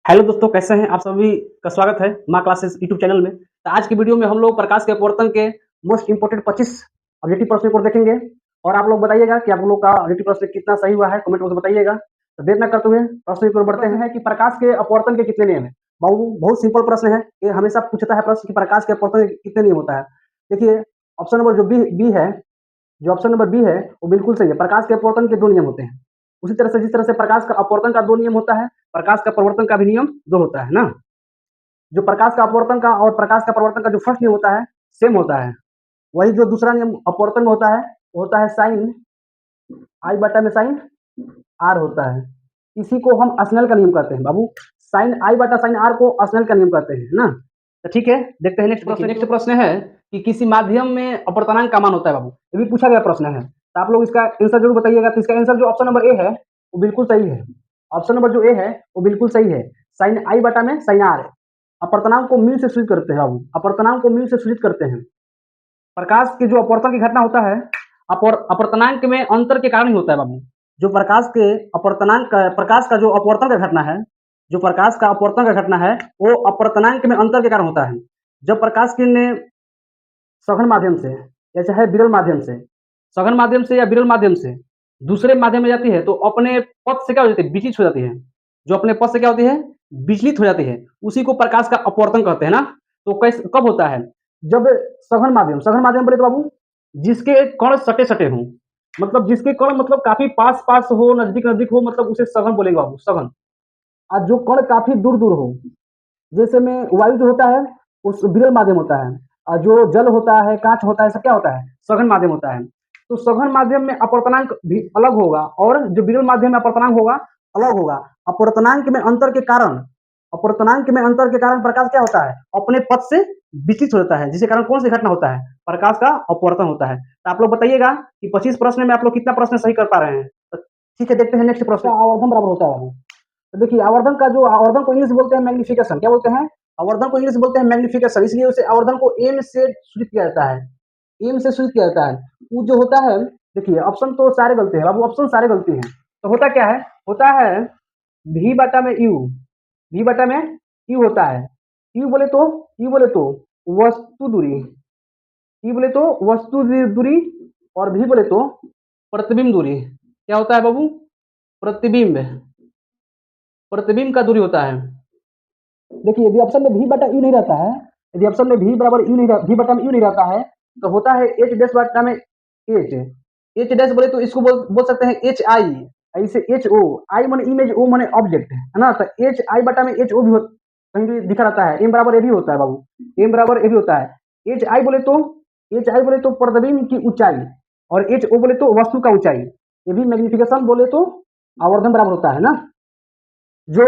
Hello दोस्तों, कैसे हैं आप सभी का स्वागत है माँ क्लासेस यूट्यूब चैनल में। तो आज की वीडियो में हम लोग प्रकाश के अपवर्तन के मोस्ट इंपोर्टेंट 25 ऑब्जेक्टिव प्रश्नों को देखेंगे और आप लोग बताइएगा कि आप लोग का ऑब्जेक्टिव प्रश्न कितना सही हुआ है, कमेंट बॉक्स में बताइएगा। तो देर न करते हुए प्रश्न की ओर बढ़ते हैं कि प्रकाश के अपवर्तन के कितने नियम है। बहुत सिंपल प्रश्न है, ये हमेशा पूछता है प्रश्न कि प्रकाश के अपवर्तन के कितने नियम होता है। देखिए ऑप्शन नंबर जो बी है, जो ऑप्शन नंबर बी है वो बिल्कुल सही है। प्रकाश के अपवर्तन के दो नियम होते हैं। उसी तरह से जिस तरह से प्रकाश का अपवर्तन का दो नियम होता है, प्रकाश का परिवर्तन का भी नियम दो होता है ना। जो प्रकाश का अपवर्तन का और प्रकाश का परिवर्तन का जो फर्स्ट नियम होता है सेम होता है। वही जो दूसरा नियम अपवर्तन में होता है वो होता है साइन आई बटा में साइन आर होता है। इसी को हम स्नेल का नियम कहते हैं बाबू। साइन आई बटा साइन आर को स्नेल का नियम कहते हैं ना। तो ठीक है, देखते हैं नेक्स्ट प्रश्न। नेक्स्ट प्रश्न है कि किसी माध्यम में अपवर्तनांक का मान होता है बाबू। ये भी पूछा गया प्रश्न है, तो आप लोग इसका आंसर जरूर बताइएगा। तो इसका आंसर जो ऑप्शन नंबर ए है वो बिल्कुल सही है। ऑप्शन नंबर जो ए है वो बिल्कुल सही है। साइन आई बटा में साइन आर अपवर्तनांक को म्यू से सूचित करते हैं बाबू। अपवर्तनांक को म्यू से सूचित करते हैं। प्रकाश की जो अपवर्तन की घटना होता है अपवर्तनांक में अंतर के कारण ही होता है बाबू। जो प्रकाश के अपवर्तनांक प्रकाश का जो अपवर्तन का घटना है, जो प्रकाश का अपवर्तन का घटना है वो अपवर्तनांक में अंतर के कारण होता है। जब प्रकाश किरणें सघन माध्यम से या चाहे विरल माध्यम से, सघन माध्यम से या विरल माध्यम से दूसरे माध्यम में जाती है तो अपने पथ से क्या हो जाती है, विचलित हो जाती है। जो अपने पथ से क्या होती है, विचलित हो जाती है। उसी को प्रकाश का अपवर्तन कहते हैं ना। तो कैसे कब होता है, जब सघन माध्यम बोले तो बाबू जिसके कण सटे सटे हों, मतलब जिसके कण मतलब काफी पास पास हो, नजदीक नजदीक हो, मतलब उसे सघन बोलेंगे बाबू, सघन। और जो कण काफी दूर दूर हो, जैसे में वायु जो होता है उस विरल माध्यम होता है, और जो जल होता है, कांच होता है, सब क्या होता है, सघन माध्यम होता है। तो सघन माध्यम में अपवर्तनांक भी अलग होगा और जो विरल माध्यम में अपवर्तनांक होगा अलग होगा। अपवर्तनांक में अंतर के कारण, अपवर्तनांक में अंतर के कारण प्रकाश क्या होता है, अपने पथ से विचलित हो जाता है, जिसके कारण कौन सी घटना होता है, प्रकाश का अपवर्तन होता है। तो आप लोग बताइएगा कि 25 प्रश्न में आप लोग कितना प्रश्न सही कर पा रहे हैं। तो ठीक है, देखते हैं नेक्स्ट प्रश्न। आवर्धन बराबर होता है बाबू। तो देखिए आवर्धन का जो आवर्धन को इंग्लिश बोलते हैं मैग्निफिकेशन। क्या बोलते हैं, आवर्धन को इंग्लिश बोलते हैं मैग्निफिकेशन। इसलिए उसे आवर्धन को एम से सूचित किया जाता है, एम से सूचित किया जाता है। वो जो होता है, देखिए ऑप्शन तो सारे गलती है बाबू, ऑप्शन सारे गलती हैं। तो होता क्या है, होता है भी बटा में यू, भी बटा में यू होता है। यू बोले तो, यू बोले तो वस्तु दूरी, यू बोले तो वस्तु दूरी, और भी बोले तो प्रतिबिंब दूरी। क्या होता है बाबू, प्रतिबिंब, प्रतिबिंब का दूरी होता है। देखिए यदि ऑप्शन में भी बटा यू नहीं रहता है, यदि ऑप्शन में भी बराबर यू नहीं, भी बटा में यू नहीं रहता है, तो होता है एच डैश बटा में एच। एच डैश बोले तो इसको बोल सकते हैं एच आई, ऐसे एच ओ, आई माने इमेज, ओ माने ऑब्जेक्ट है ना। तो एच आई बटा में एच ओ भी कहीं भी दिखा रहता है। एम बराबर ए भी होता है बाबू, एम बराबर ए भी होता है। एच आई बोले तो, एच आई बोले तो प्रतिबिंब की ऊंचाई, और एच ओ बोले तो वस्तु का ऊंचाई। ये भी मैग्निफिकेशन बोले तो आवर्धन बराबर होता है ना। जो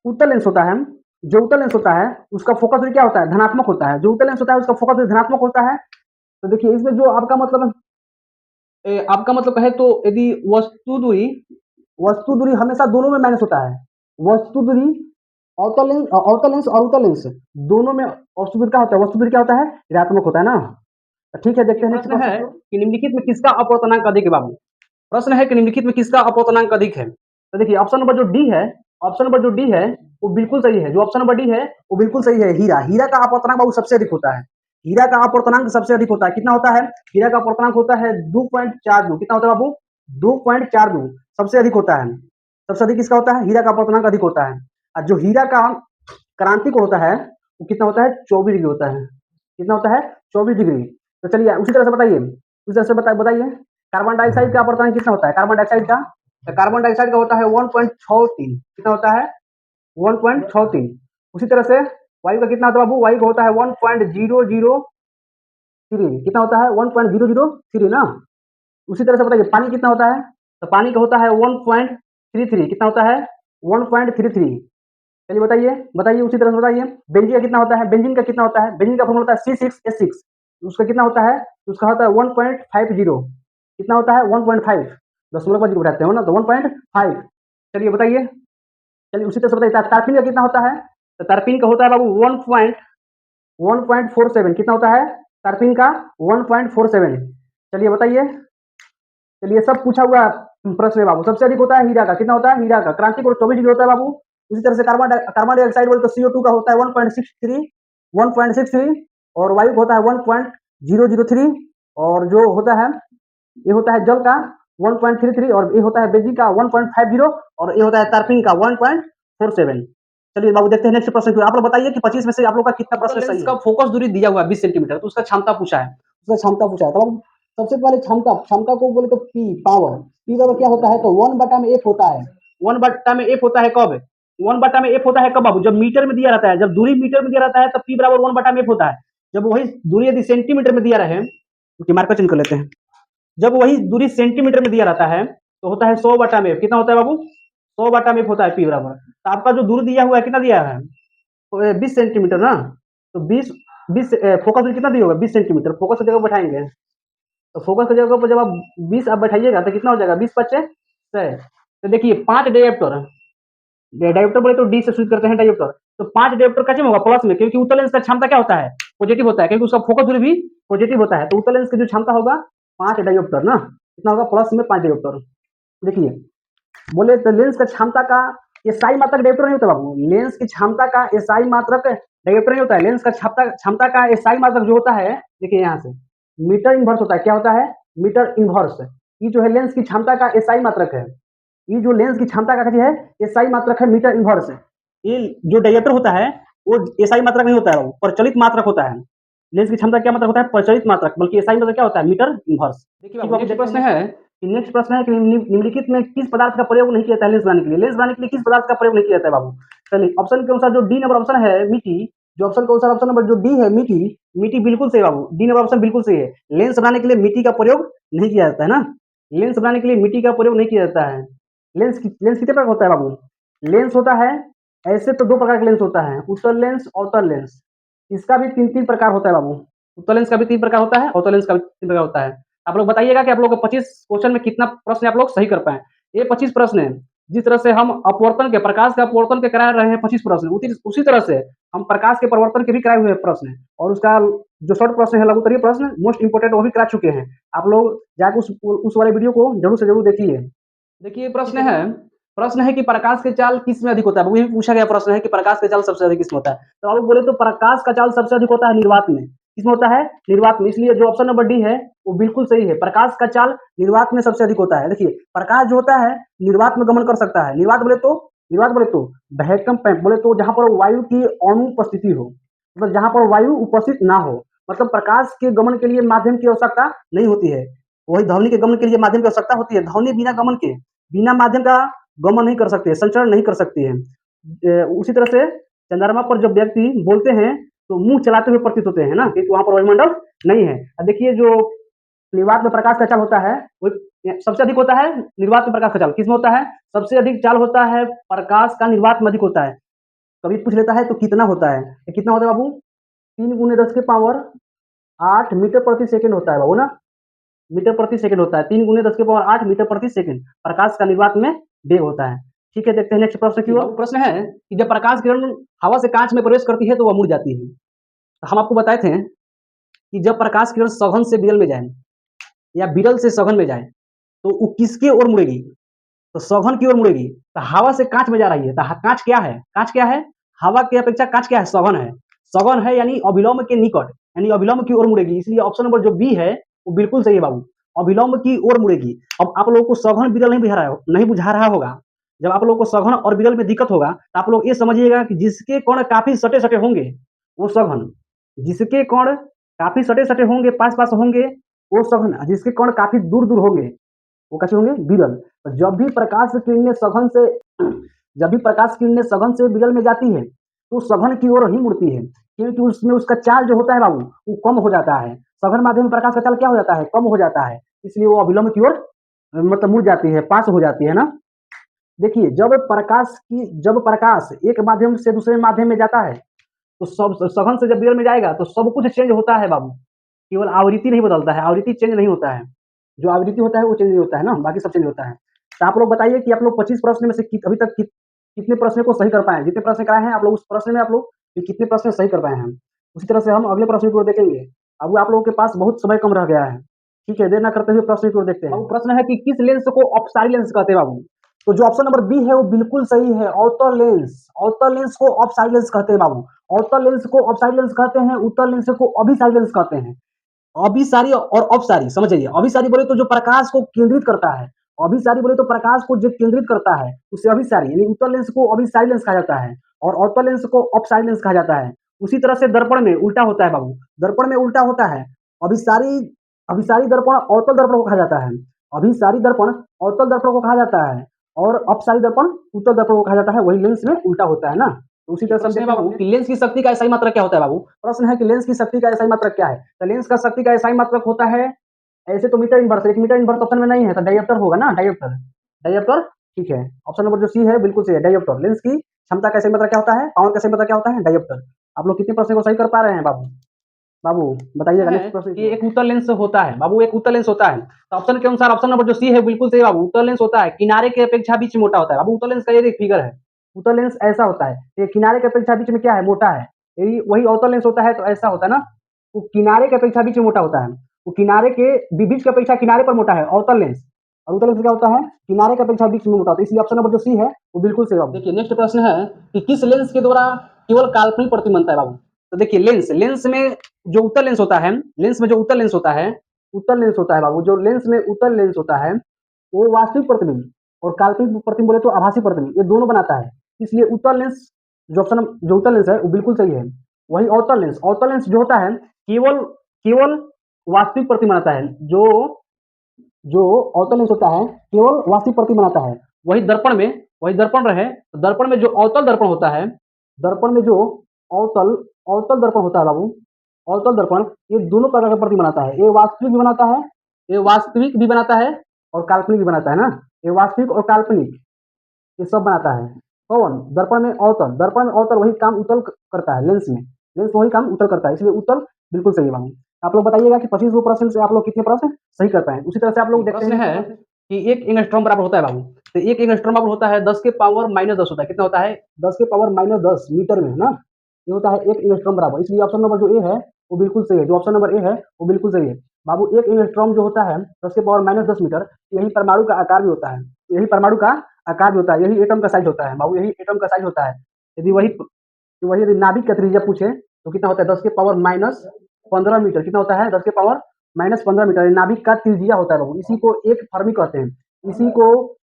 उत्तल लेंस होता है, जो उत्तल लेंस होता है उसका फोकस दूरी क्या होता है, धनात्मक होता है। जो उत्तल लेंस होता है उसका फोकस दूरी धनात्मक होता है। तो देखिए इसमें जो आपका मतलब कहे तो यदि वस्तु दूरी हमेशा दोनों में माइनस होता है। वस्तु दूरी अवतल लेंस और उत्तल लेंस दोनों में वस्तु दूरी क्या होता है, वस्तु दूरी क्या होता है, ऋणात्मक होता है ना। तो ठीक है, देखते हैं नेक्स्ट प्रश्न है कि निम्नलिखित में किसका अपवर्तनांक अधिक है बाबू। प्रश्न है कि निम्नलिखित में किसका अपवर्तनांक अधिक है। तो देखिए ऑप्शन नंबर जो डी है, ऑप्शन नंबर जो डी है वो बिल्कुल सही है। जो ऑप्शन नंबर डी है वो बिल्कुल सही है। हीरा, हीरा का अपवर्तनांक बाबू सबसे अधिक होता है। हीरा का अपवर्तनांक सबसे अधिक होता है। कितना होता है, हीरा का अपवर्तनांक होता है 2.42। कितना होता है बाबू, 2.42 सबसे अधिक होता है। सबसे अधिक किसका होता है, हीरा का अपवर्तनांक अधिक होता है। और जो हीरा का क्रांति को होता है वो कितना होता है, 24 डिग्री होता है। कितना होता है, 24 डिग्री। तो चलिए उसी तरह से बताइए, उसी तरह से बताइए कार्बन डाइऑक्साइड का अपवर्तनांक कितना होता है। कार्बन डाइऑक्साइड का, तो कार्बन डाइऑक्साइड का होता है 1.63। कितना होता है, 1.63। उसी तरह से वायु का कितना होता है बाबू, वायु का होता है 1.003। कितना होता है, 1.003 ना। उसी तरह से बताइए पानी कितना होता है, तो पानी का होता है 1.33। कितना होता है, 1.33। चलिए बताइए, बताइए उसी तरह से बताइए बेंजीन का कितना होता है। बेंजीन का कितना होता है, बेंजीन का फॉर्मूला होता है C6H6। उसका कितना होता है, उसका होता है 1.50। कितना होता है, 1.5, दशमलव का जीरो उठाते हो ना, तो 1.5। चलिए बताइए, चलिए उसी तरह से बताइए तारपीन का कितना होता है। तो तारपीन का होता है बाबू 1.47। कितना होता है तारपीन का, 1.47। चलिए बताइए, चलिए सब पूछा हुआ प्रश्न है बाबू। सबसे अधिक होता है हीरा का। कितना होता है, हीरा का क्रांति कोण 24 डिग्री होता है बाबू। उसी तरह से कार्बन डाइऑक्साइड बोले तो CO2 का होता है 1.63 और वायु का होता है 1.003 और जो होता है ये होता है जल का 1.33 और ये होता है बेंजीन का 1.50 और ये होता है तारपीन का 1.47। चलिए बाबू देखते हैं नेक्स्ट प्रश्न की। आप लोग बताइए कि 25 में से आप लोग का कितना प्रश्न सही है। इसका फोकस दूरी दिया हुआ है 20 सेंटीमीटर, तो उसका क्षमता पूछा है, तो अब सबसे पहले क्षमता को बोले तो पावर क्या होता है, तो 1/f होता है। 1/f होता है कब? 1/f होता है कब बाबू? जब मीटर में दिया रहता है, जब दूरी मीटर में दिया रहता है तब P बराबर 1/f होता है। जब वही दूरी यदि सेंटीमीटर में दिया रहे, तो मार्कर चिन्ह कर लेते हैं, जब वही दूरी सेंटीमीटर में दिया रहता है तो होता है 100/f। कितना होता है बाबू? 100/f होता है P बराबर। तो आपका जो दूरी दिया हुआ है कितना दिया है? 20 सेंटीमीटर ना, तो 20 फोकस दूरी कितना दिया होगा? 20 सेंटीमीटर। फोकस की जगह बैठाएंगे, तो फोकस की जगह पर जब आप 20 आप बैठाइएगा तो कितना हो जाएगा? 20 × 5 = 100। तो देखिए 5 डायोप्टर, डायोप्टर बोले तो डी से सूचित करते हैं डायोप्टर, तो 5 डायोप्टर कैसे में होगा? प्लस में, क्योंकि उत्तल लेंस का क्षमता क्या होता है? पॉजिटिव होता है, क्योंकि उसका फोकस दूरी भी पॉजिटिव होता है। तो उत्तल लेंस की जो क्षमता होगा 5 डायोप्टर ना, कितना होगा? प्लस में 5 डायोप्टर। देखिए बोले तो लेंस का क्षमता का एसआई मात्रक डायोप्टर नहीं होता बाबू, लेंस की क्षमता का एसआई मात्रक डायोप्टर नहीं होता है। लेंस का क्षमता का एसआई मात्रक जो होता है, देखिए यहाँ से मीटर इनवर्स होता है। क्या होता है? Meter inverse. ये जो है लेंस की क्षमता का एसआई मात्रक है। ये जो लेंस की क्षमता का है एसआई मात्रक है मीटर इनवर्स। ये जो डायोप्टर होता है वो एसआई मात्रक नहीं होता है, वो प्रचलित मात्रक होता है। लेंस की क्षमता क्या मात्रक होता है? प्रचलित मात्रक, बल्कि एसआई मात्रक क्या होता है? Meter inverse. देखिए नेक्स्ट प्रश्न है कि निम्नलिखित में किस पदार्थ का प्रयोग नहीं किया जाता है लेंस बनाने के लिए? लेंस बनाने के लिए किस पदार्थ का प्रयोग नहीं किया जाता है बाबू? चलिए ऑप्शन के अनुसार जो डी नंबर ऑप्शन है मिट्टी, जो ऑप्शन के अनुसार ऑप्शन नंबर जो डी है मिट्टी बिल्कुल सही बाबू, डी नंबर ऑप्शन बिल्कुल सही है। लेंस बनाने के लिए मिट्टी का प्रयोग नहीं किया जाता है ना, लेंस बनाने के लिए मिट्टी का प्रयोग नहीं किया जाता है। लेंस कितने प्रकार का होता है बाबू? लेंस होता है ऐसे तो 2 प्रकार का लेंस होता है, उत्तल लेंस, अवतल लेंस। इसका भी 3 प्रकार होता है बाबू। उत्तल लेंस का भी 3 प्रकार होता है, अवतल लेंस का भी 3 प्रकार होता है। आप लोग बताइएगा कि आप लोग को 25 क्वेश्चन में कितना प्रश्न आप लोग सही कर पाए। ये 25 प्रश्न है, जिस तरह से हम अपवर्तन के, प्रकाश के अपवर्तन के करा रहे हैं 25 प्रश्न, उसी तरह से हम प्रकाश के परिवर्तन के भी कराए हुए हैं प्रश्न है। और उसका जो शॉर्ट प्रश्न है, लघुत्तरीय प्रश्न मोस्ट इंपोर्टेंट, वो भी करा चुके हैं। आप लोग जाकर उस वाले वीडियो को जरूर से जरूर देखिए। देखिए प्रश्न है कि प्रकाश के चाल किस में अधिक होता है? वो भी पूछा गया प्रश्न है कि प्रकाश का चाल सबसे अधिक किसमें होता है? तो आप बोले तो प्रकाश का चाल सबसे अधिक होता है निर्वात में। किसमें होता है? निर्वात में। इसलिए जो ऑप्शन नंबर डी है वो बिल्कुल सही है, प्रकाश का चाल निर्वात में सबसे अधिक होता है। देखिए प्रकाश जो होता है निर्वात में गमन कर सकता है। निर्वात बोले तो वैक्यूम पैम्प बोले तो जहां पर वायु की अनुपस्थिति हो, मतलब जहां पर वायु उपस्थित ना हो, मतलब प्रकाश के गमन के लिए माध्यम की आवश्यकता नहीं होती है। वही ध्वनि के गमन के लिए माध्यम की आवश्यकता होती है। ध्वनि बिना माध्यम का गमन नहीं कर सकते, संचरण नहीं कर सकती है। उसी तरह से चंद्रमा पर जब व्यक्ति बोलते हैं तो मुंह चलाते हुए प्रतीत होते हैं ना, क्योंकि वहां पर वायुमंडल नहीं है। देखिए जो निर्वात में प्रकाश का चाल होता है वो सबसे अधिक होता है। निर्वात में प्रकाश का चाल किसमें होता है? सबसे अधिक चाल होता है प्रकाश का निर्वात में अधिक होता है। कभी पूछ लेता है तो कितना होता है? कितना होता है बाबू? 3 × 10⁸ मीटर प्रति सेकंड होता है बाबू ना, मीटर प्रति सेकंड होता है। 3 × 10⁸ मीटर प्रति सेकंड प्रकाश का निर्वात में वेग होता है। ठीक है, देखते हैं नेक्स्ट प्रश्न की ओर। प्रश्न है कि जब प्रकाश किरण हवा से कांच में प्रवेश करती है तो वह मुड़ जाती है। तो हम आपको बताए थे कि जब प्रकाश किरण सघन से विरल में जाए या विरल से सघन में जाए तो वो किसके ओर मुड़ेगी? तो सघन की ओर मुड़ेगी। तो हवा से कांच में जा रही है तो कांच क्या है? कांच क्या है? हवा की अपेक्षा कांच क्या है? सघन है। सघन है यानी अभिलंब के निकट, यानी अभिलंब की ओर मुड़ेगी। इसलिए ऑप्शन नंबर जो बी है वो बिल्कुल सही है बाबू, अभिलंब की ओर मुड़ेगी। अब आप लोगों को सघन विरल नहीं बुझा रहा होगा। जब आप लोगों को सघन और विरल में दिक्कत होगा तो आप लोग ये समझिएगा कि जिसके कोण काफी सटे सटे होंगे वो सघन, जिसके कोण काफी सटे सटे होंगे, पास पास होंगे, वो सघन। जिसके कोण काफी दूर दूर होंगे वो कैसे होंगे? विरल। तो जब भी प्रकाश किरणें सघन से विरल में जाती है तो सघन की ओर ही मुड़ती है, क्योंकि उसमें उसका चाल जो होता है बाबू वो कम हो जाता है। सघन माध्यम में प्रकाश का चाल क्या हो जाता है? कम हो जाता है। इसलिए वो अभिलंब की ओर मतलब मुड़ जाती है, पास हो जाती है ना। देखिए जब प्रकाश एक माध्यम से दूसरे माध्यम में जाता है तो सब सघन से जब विरल में जाएगा तो सब कुछ चेंज होता है बाबू, केवल आवृत्ति नहीं बदलता है, आवृत्ति चेंज नहीं होता है। जो आवृत्ति होता है वो चेंज नहीं होता है ना, बाकी सब चेंज होता है। तो आप लोग बताइए कि आप लोग 25 प्रश्न में से अभी तक कितने प्रश्न को सही कर पाए हैं? जितने प्रश्न कराए हैं आप लोग उस प्रश्न में आप लोग कितने प्रश्न सही कर पाए हैं? उसी तरह से हम अगले प्रश्न की ओर देखेंगे। अब आप लोगों के पास बहुत समय कम रह गया है। ठीक है, देर ना करते हुए प्रश्न की ओर देखते हैं। अब प्रश्न है कि किस लेंस को अपसारी लेंस कहते हैं बाबू? तो जो ऑप्शन नंबर बी है वो बिल्कुल सही है। अवतल लेंस, अवतल लेंस को ऑफ साइड लेंस कहते हैं बाबू। अवतल लेंस को ऑफ साइड लेंस कहते हैं, उत्तल लेंस को अभिसारी लेंस कहते हैं। अभिसारी और अपसारी समझ जाइए। अभिसारी बोले तो जो प्रकाश को केंद्रित करता है, अभिसारी बोले तो प्रकाश को जो केंद्रित करता है उसे अभिसारी, यानी उत्तल लेंस को अभिसारी लेंस कहा जाता है और अवतल लेंस को अपसारी लेंस कहा जाता है। उसी तरह से दर्पण में उल्टा होता है बाबू, दर्पण में उल्टा होता है। अभिसारी अभिसारी दर्पण अवतल दर्पण को कहा जाता है, अभिसारी दर्पण अवतल दर्पण को कहा जाता है और अपसारी दर्पण उत्तल दर्पण को कहा जाता है। वही लेंस में उल्टा होता है ना। तो उसी तरह से समझे बाबू कि लेंस की शक्ति का SI मात्रक क्या होता है बाबू। प्रश्न है कि लेंस की शक्ति का SI मात्रक क्या है। तो लेंस का शक्ति का SI मात्रक होता है, ऐसे तो मीटर इनवर्स, एक मीटर इनवर्स ऑप्शन में नहीं है तो डायप्टर होगा ना, डायप्टर, डायप्टर। ठीक है, ऑप्शन नंबर जो सी है बिल्कुल सही है, डायप्टर। लेंस की क्षमता का SI मात्रक क्या होता है, पावर का SI मात्रक क्या होता है, डायप्टर। आप लोग कितने प्रश्न को सही कर पा रहे हैं बाबू, बाबू बताइएगा। नेक्स्ट प्रश्न कि एक उत्तल लेंस होता है बाबू, एक उत्तल लेंस होता है। तो ऑप्शन के अनुसार ऑप्शन नंबर जो सी है बिल्कुल सही बाबू। उत्तल लेंस होता है किनारे के अपेक्षा बीच में मोटा होता है बाबू। उत्तल लेंस का ये फिगर है, उत्तल लेंस ऐसा होता है, ये किनारे के अपेक्षा बीच में क्या है, मोटा है। यही वही अवतल लेंस होता है तो ऐसा होता है ना, वो किनारे के अपेक्षा बीच में मोटा होता है। वो किनारे के बीच की अपेक्षा किनारे पर मोटा है अवतल लेंस। और उत्तल लेंस क्या होता है, किनारे के अपेक्षा बीच में मोटा होता है। इसलिए ऑप्शन नंबर जो सी है वो बिल्कुल सही बाबू। देखिए नेक्स्ट प्रश्न है कि किस लेंस के द्वारा केवल काल्पनिक प्रतिबिंब बनता है बाबू। तो देखिए लेंस, लेंस में जो उत्तल लेंस होता है, लेंस में जो उत्तल लेंस होता है, उत्तल लेंस होता है बाबू, जो लेंस में उत्तल लेंस होता है वो वास्तविक प्रतिबिंब और काल्पनिक प्रतिबिंब बोले तो आभासी प्रतिबिंब, ये दोनों बनाता है। इसलिए उत्तल लेंस जो ऑप्शन जो उत्तल लेंस है वो बिल्कुल सही है। वही अवतल लेंस, अवतल लेंस जो होता है केवल केवल वास्तविक प्रतिबिंब बनाता है। जो जो अवतल लेंस होता है केवल वास्तविक प्रतिबिंब बनाता है। वही दर्पण में, वही दर्पण रहे तो दर्पण में जो अवतल दर्पण होता है, दर्पण में जो अवतल अवतल दर्पण होता है बाबू, अवतल दर्पण, ये दोनों प्रकार का प्रतिबिंब बनाता है। ये वास्तविक भी बनाता है, ये वास्तविक भी बनाता है और काल्पनिक भी बनाता है ना। ये वास्तविक और काल्पनिक ये सब बनाता है। कौन, दर्पण में अवतल, दर्पण में अवतल वही काम उत्तल करता है। लेंस में, लेंस वही काम उत्तल करता है, इसलिए उत्तल बिल्कुल सही बाबू। आप लोग बताइएगा कि 25 प्रश्न से आप लोग कितने प्रश्न सही कर पाए। उसी तरह से आप लोग देखते हैं कि एक एंगस्ट्रॉम बराबर होता है बाबू। तो एक एंगस्ट्रॉम बराबर होता है 10 के पावर -10 होता है। कितना होता है, 10 के पावर -10 मीटर में ना, ये होता है एक एंगस्ट्रॉम बराबर। इसलिए ऑप्शन नंबर जो ए है वो बिल्कुल सही है, जो ऑप्शन नंबर ए है वो बिल्कुल सही है बाबू। एक एंगस्ट्रॉम जो होता है 10 के पावर -10 मीटर, यही परमाणु का आकार भी होता है, यही परमाणु का आकार भी होता है, यही एटम का साइज होता है बाबू, यही एटम का साइज होता है। यदि वही वही यदि नाभिक का त्रिज्या पूछे तो कितना होता है, 10 के पावर -15 मीटर। कितना होता है, 10 के पावर -15 मीटर नाभिक का त्रिज्या होता है बाबू। इसी को एक फर्मी कहते हैं,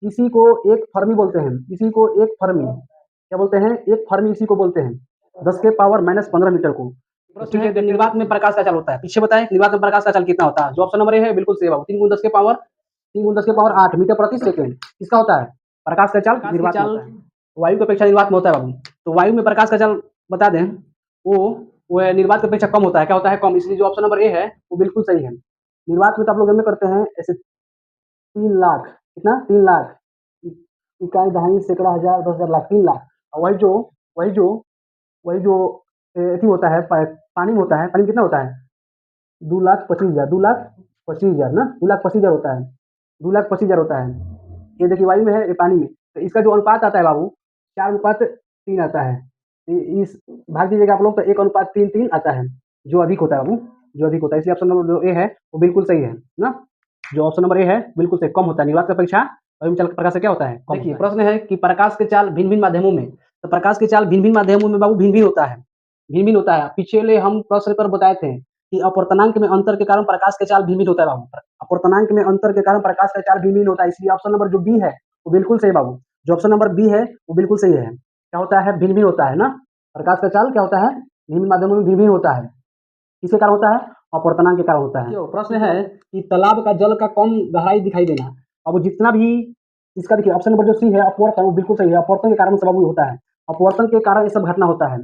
इसी को एक फर्मी बोलते हैं, इसी को एक फर्मी क्या बोलते हैं, एक फर्मी इसी को बोलते हैं, 10 के पावर -15 मीटर को। ठीक है, निर्वात में प्रकाश का चाल होता है, पीछे बताएं निर्वात में प्रकाश का चाल कितना होता है। जो ऑप्शन नंबर ए है बिल्कुल सही बाबू, 3 × 10 के पावर 8 मीटर प्रति सेकंड किसका होता है, प्रकाश का चाल निर्वात में होता है। वायु की अपेक्षा निर्वात में होता है बाबू। तो वायु में प्रकाश का चाल बता दें, वो निर्वात की अपेक्षा कम होता है। क्या होता है, कम। इसलिए जो ऑप्शन नंबर ए है वो बिल्कुल सही है। निर्वात में तो आप लोग में करते हैं ऐसे 3 लाख, कितना, 3 लाख, इकाई, दहाई, सैकड़ा, हजार, 10,000, लाख, 3 लाख। और वही जो वही जो एथी होता है पानी में होता है, पानी में कितना होता है, 2,25,000, 2,25,000 ना, 2,25,000 होता है, 2,25,000 होता है। ये देखिए वायु में है, ये पानी में। तो इसका जो अनुपात आता है बाबू 4:3 आता है। इस भाग दीजिएगा आप लोग तो 1:3 आता है, जो अधिक होता है बाबू, जो अधिक होता है। इसलिए ऑप्शन नंबर जो ए है वो बिल्कुल सही है ना। जो ऑप्शन नंबर ए है बिल्कुल सही, कम होता है निर्वात की अपेक्षा वायु में चाल प्रकाश से क्या होता है, देखिए प्रश्न है कि प्रकाश के चाल भिन्न भिन्न माध्यमों में, तो प्रकाश की चाल भिन्न भिन्न माध्यमों में बाबू भिन्न भिन्न होता है, भिन्न भिन्न होता है। पिछले हम प्रश्न पर बताए थे कि अपवर्तनांक में अंतर के कारण प्रकाश के चाल भिन्न भिन्न होता है बाबू। अपवर्तनांक में अंतर के कारण प्रकाश का चाल भिन्न भिन्न होता है। इसलिए ऑप्शन नंबर जो बी है वो बिल्कुल सही बाबू। जो ऑप्शन नंबर बी है वो बिल्कुल सही है। क्या होता है, भिन्न भिन्न होता है ना, प्रकाश का चाल क्या होता है, भिन्न माध्यमों में भिन्न भिन्न होता है। किसके कारण होता है, अपवर्तनांक के कारण होता है। प्रश्न है कि तालाब का जल का कम गहराई दिखाई देना। अब जितना भी इसका देखिए ऑप्शन नंबर जो सी है अपवर्तन, वो बिल्कुल सही है। अपवर्तन के कारण सब होता है, अपवर्तन के कारण ये सब घटना होता है।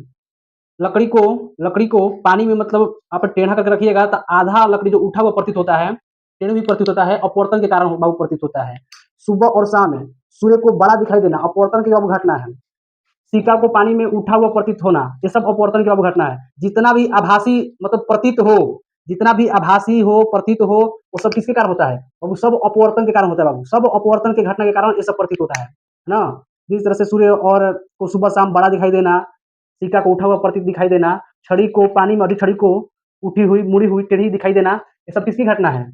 लकड़ी को पानी में मतलब आप टेढ़ा करके रखिएगा तो आधा लकड़ी जो उठा हुआ प्रतीत होता है, टेढ़ा भी प्रतीत होता है, अपवर्तन के कारण बाबू प्रतीत होता है। सुबह और शाम में सूर्य को बड़ा दिखाई देना अपवर्तन की बाबू घटना है। सिक्का को पानी में उठा हुआ प्रतीत होना, ये सब अपवर्तन की बाबू घटना है। जितना भी आभासी मतलब प्रतीत हो, जितना भी आभासी हो, प्रतीत हो, वो सब किसके कारण होता है बाबू, सब अपवर्तन के कारण होता है बाबू। सब अपवर्तन के घटना के कारण ये सब प्रतीत होता है ना। जिस तरह से सूर्य और को सुबह शाम बड़ा दिखाई देना, सिक्का को उठा हुआ प्रतीत दिखाई देना, छड़ी को पानी में, छड़ी को उठी हुई, मुड़ी हुई, टेढ़ी दिखाई देना, ये सब किसकी घटना है,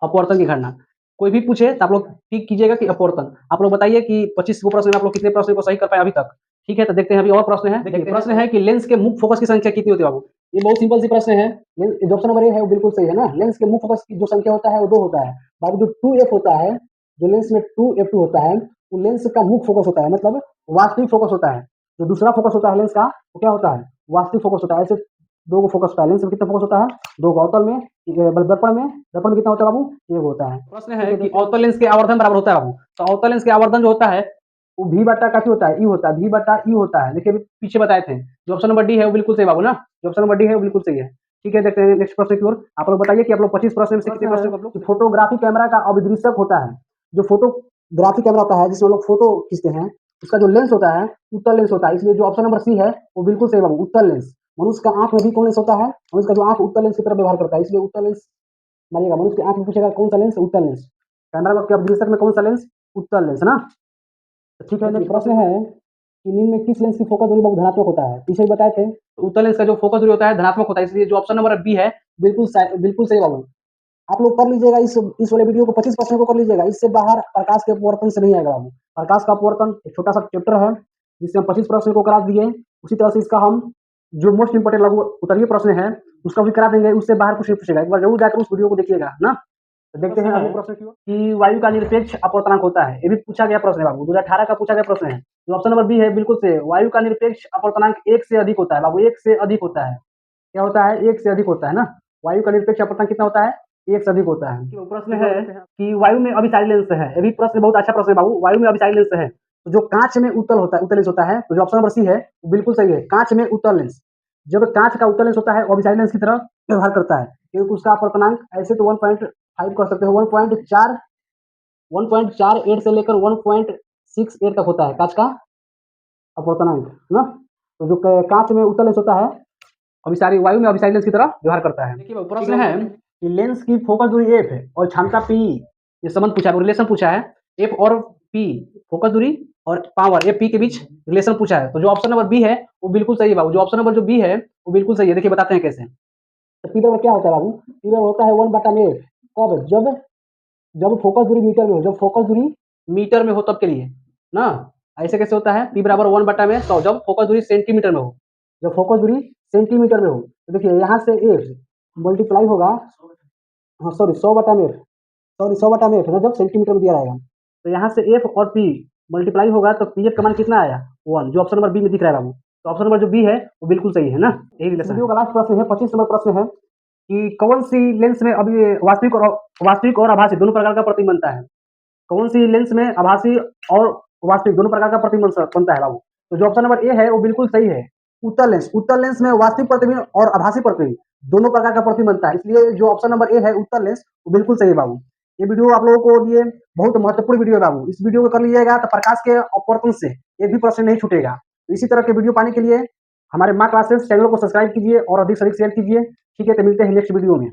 अपवर्तन की घटना। कोई भी पूछे तो आप लोग टिक कीजिएगा कि अपवर्तन। आप लोग बताइए कि 25 गो प्रश्न में आप लोग कितने प्रश्न को सही कर पाए अभी तक। ठीक है, तो देखते हैं अभी और प्रश्न है। देखिए प्रश्न है कि लेंस के मुख्य फोकस की संख्या कितनी होती है बाबू? ये बहुत सिंपल सी प्रश्न है। जो ऑप्शन नंबर ए है वो बिल्कुल सही है ना। लेंस के मुख्य फोकस की जो संख्या होता है वो 2 होता है। बाबू जो 2f होता है, जो लेंस में 2f2 होता है, वो लेंस का मुख्य फोकस होता है, मतलब वास्तविक फोकस होता है। जो दूसरा फोकस होता है लेंस का, वो क्या होता है? वास्तविक फोकस होता है। ऐसे 2 गो फोकस होता है। लेंस में कितना फोकस होता है? 2 गो। अवतल में दर्पण में कितना होता है बाबू? 1 होता है। प्रश्न है कि अवतल लेंस के आवर्धन बराबर होता है बाबू। तो अवतल लेंस के आवर्धन जो होता है वो v बटा का होता है, ई होता है, v बटा ई होता है। देखिए अभी पीछे बताए थे। जो ऑप्शन नंबर डी है वो बिल्कुल सही बाबू ना। जो ऑप्शन नंबर डी है वो बिल्कुल सही है। ठीक है, देखते हैं नेक्स्ट प्रश्न की ओर। आप लोग बताइए कि आप लोग 25 प्रश्न में से कितने प्रश्न को आप लोग फोटोग्राफी कैमरा का अभिदृश्यक होता है। जो फोटोग्राफी कैमरा होता है जिसमें लोग फोटो खींचते हैं, उसका जो लेंस होता है उत्तल लेंस होता है। इसलिए जो ऑप्शन नंबर सी है वो बिल्कुल सही बाबू, उत्तल लेंस। मनुष्य का आंख में भी कौन लेंस होता है? मनुष्य का जो आंख उत्तल लेंस की तरफ व्यवहार करता है, इसलिए उत्तल लेंस मानिएगा। मनुष्य की आंख में पूछेगा कौन सा लेंस? उत्तल लेंस। कैमरा के अभिदृश्यक में कौन सा लेंस? उत्तल लेंस ना। तो ठीक है, नेक्स्ट प्रश्न है कि निम्न में किस लेंस की फोकस दूरी बहुत धनात्मक होता है? पीछे ही बताए थे। तो उत्तल लेंस का जो फोकस दूरी होता है धनात्मक होता है, इसलिए जो ऑप्शन नंबर बी है बिल्कुल सही बाबू। आप लोग कर लीजिएगा इस वाले वीडियो को 25 प्रश्न को कर लीजिएगा। इससे बाहर प्रकाश के अपवर्तन से नहीं आएगा बाबू। प्रकाश का अपवर्तन एक छोटा सा चैप्टर है जिससे हम 25 प्रश्न को करा दिए। उसी तरह से इसका हम जो मोस्ट इंपोर्टेंट लघु उत्तरीय प्रश्न है उसका भी करा देंगे। उससे बाहर कुछ नहीं पूछेगा। एक बार जरूर जाकर उस वीडियो को देखिएगा ना। तो देखते हैं अगले प्रश्न की ओर कि वायु का निरपेक्ष अपवर्तनांक होता है। ये भी पूछा गया प्रश्न है बाबू, 2018 का पूछा गया प्रश्न है। जो ऑप्शन नंबर बी है बिल्कुल से वायु का निरपेक्ष अपवर्तनांक 1 से अधिक होता है बाबू। 1 से अधिक होता है। क्या होता है? 1 से अधिक होता है ना। वायु का निरपेक्ष अपवर्तनांक कितना होता है? 1 से अधिक होता है। प्रश्न है कि वायु में अभिसारी लेंस है। ये भी प्रश्न बहुत अच्छा प्रश्न है बाबू। वायु में अभिसारी लेंस है तो जो कांच में उत्तल लेंस होता है, तो जो ऑप्शन नंबर सी है वो बिल्कुल सही है। कांच में उत्तल लेंस, जब कांच का उत्तल लेंस होता है वो अभिसारी लेंस की तरह व्यवहार करता है, क्योंकि उसका अपवर्तनांक ऐसे तो 1.5 कर सकते हो, 1.48 से लेकर 1.68 तक होता है कांच का अपवर्तनांक ना। तो जो कांच में उत्तल लेंस होता है अभिसारी वायु में अभिसारी लेंस की तरह व्यवहार करता है। देखिए प्रश्न है कि लेंस की फोकस दूरी एफ है और क्षमता पी, ये संबंध पूछा है, रिलेशन पूछा है। एफ और पी, फोकस दूरी और पावर एफ पी के बीच रिलेशन पूछा है। तो जो ऑप्शन नंबर बी है वो बिल्कुल सही है बाबू। जो ऑप्शन नंबर जो बी है वो बिल्कुल सही है। देखिए बताते हैं कैसे। तो पी बराबर क्या होता है बाबू? पी बराबर होता है 1/f। कब? जब फोकस दूरी मीटर में हो। जब फोकस दूरी मीटर में हो तब के लिए ना। ऐसे कैसे होता है? पी बराबर 1/में, तो जब फोकस दूरी सेंटीमीटर में हो। जब फोकस दूरी सेंटीमीटर में हो तो देखिए यहाँ से एफ मल्टीप्लाई होगा, हाँ सॉरी 100/में, सॉरी 100/में एफ है ना, जब सेंटीमीटर में दिया रहेगा। तो यहाँ से एफ और पी मल्टीप्लाई होगा तो पी एफ का मान कितना आया? 1, जो ऑप्शन नंबर बी में दिख रहा है बाबू। तो ऑप्शन नंबर जो बी है वो बिल्कुल सही है ना। यही रिलेशन। वीडियो का लास्ट प्रश्न है, 25 नंबर प्रश्न है कि कौन सी लेंस में अभी वास्तविक और आभासी दोनों प्रकार का प्रतिबिंब बनता है? कौन सी लेंस में आभासी और वास्तविक दोनों प्रकार का प्रतिबिंब बनता है बाबू? तो जो ऑप्शन नंबर ए है वो बिल्कुल सही है। उत्तल लेंस में वास्तविक प्रतिबिंब और आभासी प्रतिबिंब दोनों प्रकार का प्रतिबिंब बनता है, इसलिए जो ऑप्शन नंबर ए है उत्तल लेंस वो बिल्कुल सही है बाबू। ये वीडियो आप लोगों को लिए बहुत महत्वपूर्ण वीडियो है बाबू। इस वीडियो को कर लीजिएगा तो प्रकाश के अपवर्तन से एक भी प्रश्न नहीं छूटेगा। तो इसी तरह के वीडियो पाने के लिए हमारे माँ क्लासेस चैनल को सब्सक्राइब कीजिए और अधिक से अधिक शेयर कीजिए। ठीक है, तो मिलते हैं नेक्स्ट वीडियो में।